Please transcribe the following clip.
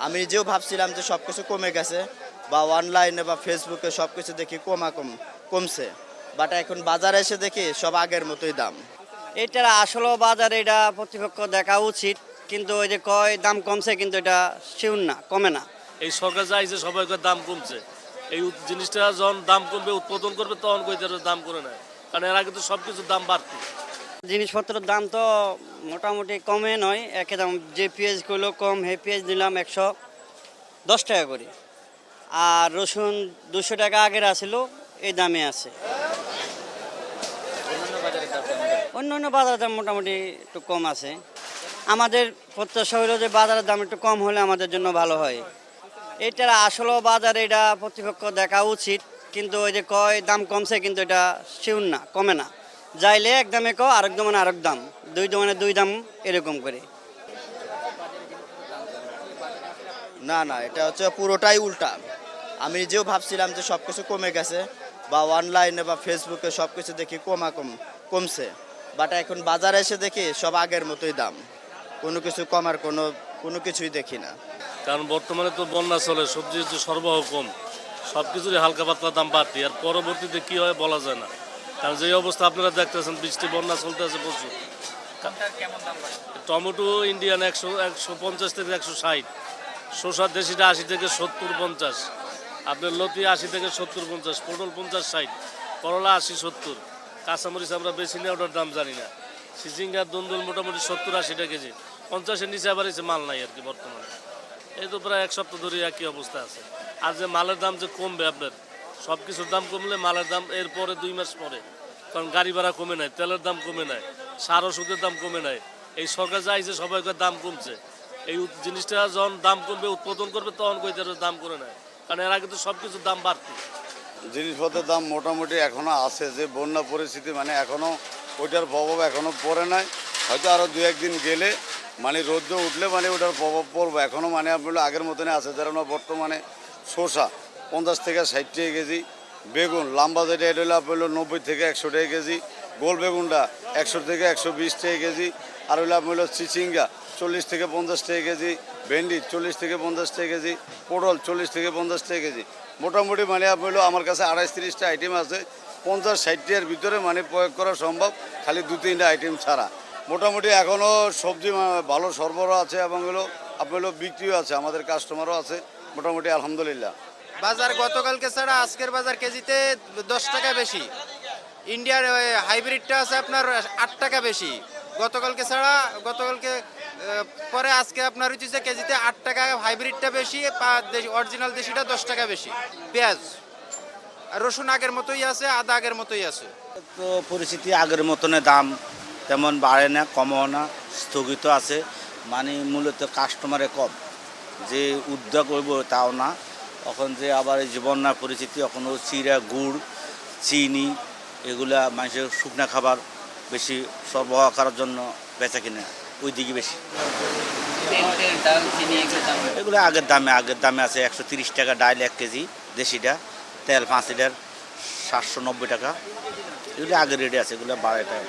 আমি নিজেও ভাবছিলাম যে সব কিছু কমে গেছে বা অনলাইনে বা ফেসবুকে সব কিছু দেখি কমছে, বাট এখন বাজারে এসে দেখি সব আগের মতোই দাম। এটার আসলে বাজারে এটা প্রতিপক্ষ দেখা উচিত, কিন্তু ওই যে কয় দাম কমছে, কিন্তু এটা শিউর না, কমে না। এই সরকার চাইছে সবাইকার দাম কমছে, এই জিনিসটা যখন দাম কমবে উৎপাদন করবে তখন কইতে দাম করে নেয়, কারণ এর আগে তো সব কিছুর দাম বাড়তি। জিনিসপত্রের দাম তো মোটামুটি কমে নয়, একই দাম। যে পেঁয়াজ করলো কম, হে পেঁয়াজ দিলাম 110 টাকা করে, আর রসুন 200 টাকা আগের আসিল, এই দামে আছে। অন্য অন্য বাজারের দাম মোটামুটি একটু কম আছে। আমাদের প্রত্যাশা হলো যে বাজারের দাম একটু কম হলে আমাদের জন্য ভালো হয়। এটার আসলে বাজারে এটা প্রতিপক্ষ দেখা উচিত, কিন্তু ওই যে কয় দাম কমছে, কিন্তু এটা শিউর না, কমে না। যাইলে এক দামে আরেক দোকানে আরেক দাম, দুই দোকানে দুই দাম, এরকম করে। না না, এটা হচ্ছে পুরোটাই উল্টা। আমি নিজেও ভাবছিলাম যে সব কিছু কমে গেছে বা অনলাইনে বা ফেসবুকে সব কিছু দেখি কমছে, বাট এখন বাজারে এসে দেখি সব আগের মতোই দাম। কোনো কিছু কমার কোনো কিছুই দেখি না। কারণ বর্তমানে তো বন্যা চলে, সবজির যে সরবরাহ কম, সব কিছুরই হালকা পাতলা দাম বাড়তি, আর পরবর্তীতে কি হয় বলা যায় না। কারণ যে অবস্থা আপনারা দেখতেছেন, বৃষ্টি বন্যা চলতে আছে প্রচুর। টমেটো ইন্ডিয়ান 150 থেকে 160, শসা দেশিটা 80 থেকে 70-50, আপনার লতি 80 থেকে 70-50, পটল 50-60, করলা 80-70, কাঁচামরিচ আমরা বেশি নিয়ে ওটার দাম জানি না। সিজিঙ্গার দুন্দুল মোটামুটি 70-80 টাকা কেজি, 50-এর নিচে আবার এসে মাল নাই আর কি বর্তমানে। এই তো প্রায় এক সপ্তাহ ধরে একই অবস্থা আছে। আর যে মালের দাম যে কমবে, আপনার সব কিছুর দাম কমলে মালের দাম এরপরে 2 মাস পরে, কারণ গাড়ি ভাড়া কমে নাই, তেলের দাম কমে নাই, সার ওষুধের দাম কমে নাই। এই সরকার চাইছে সবাইকার দাম কমছে, এই জিনিসটা যখন দাম কমবে উৎপাদন করবে তখন কইতে দাম করে নেয়, কারণ এর আগে তো সব কিছুর দাম বাড়তি। জিনিসপত্রের দাম মোটামুটি এখনও আছে, যে বন্যা পরিস্থিতি মানে এখনও ওইটার প্রভাব এখনও পড়ে নাই। হয়তো আরও 2-1 দিন গেলে মানে রৌদ্র উঠলে মানে ওটার প্রভাব পড়বে। এখনও মানে আপনার আগের মতনই আছে। যেন বর্তমানে শসা 50 থেকে 60 টাকা কেজি, বেগুন লম্বা যেটা এটা হলো আপনার 90 থেকে 100 টাকা কেজি, গোল বেগুনটা 100 থেকে 120 টাকা কেজি, আর হলো আপনার চিচিঙ্গা 40 থেকে 50 টাকা কেজি, ভেন্ডি 40 থেকে 50 টাকা কেজি, পটল 40 থেকে 50 টাকা কেজি। মোটামুটি মানে আপনার আমার কাছে 28-30টা আইটেম আছে। 50-60 টাকার ভিতরে মানে প্রয়োগ করা সম্ভব, খালি 2-3টা আইটেম ছাড়া। মোটামুটি এখনও সবজি ভালো সরবরাহ আছে এবং আপনার বিক্রিও আছে, আমাদের কাস্টমারও আছে মোটামুটি আলহামদুলিল্লাহ। বাজার গতকালকে ছাড়া আজকের বাজার কেজিতে 10 টাকা বেশি। ইন্ডিয়ার হাইব্রিডটা আছে আপনার 8 টাকা বেশি গতকালকে ছাড়া। গতকালকে পরে আজকে আপনার হচ্ছে কেজিতে 8 টাকা হাইব্রিডটা বেশি, অরিজিনাল দেশিটা 10 টাকা বেশি। পেঁয়াজ আর রসুন আগের মতোই আছে, আদা আগের মতোই আছে। তো পরিস্থিতি আগের মতনে দাম তেমন বাড়ে না, কমও না, স্থগিত আছে। মানে মূলত কাস্টমারে কম, যে উদ্যোগ হইব তাও না। এখন যে আবার এই যে বন্যার পরিস্থিতি, এখনও চিরা, গুড়, চিনি এগুলা মানুষের শুকনা খাবার বেশি সরবরাহ করার জন্য বেচা কিনে ওই দিকে বেশি। এগুলো আগের দামে আছে। 130 টাকা ডাল 1 কেজি দেশিটা, তেল 5 লিটার 790 টাকা, এগুলো আগের রেটে আছে, এগুলো বাড়ে টাকা।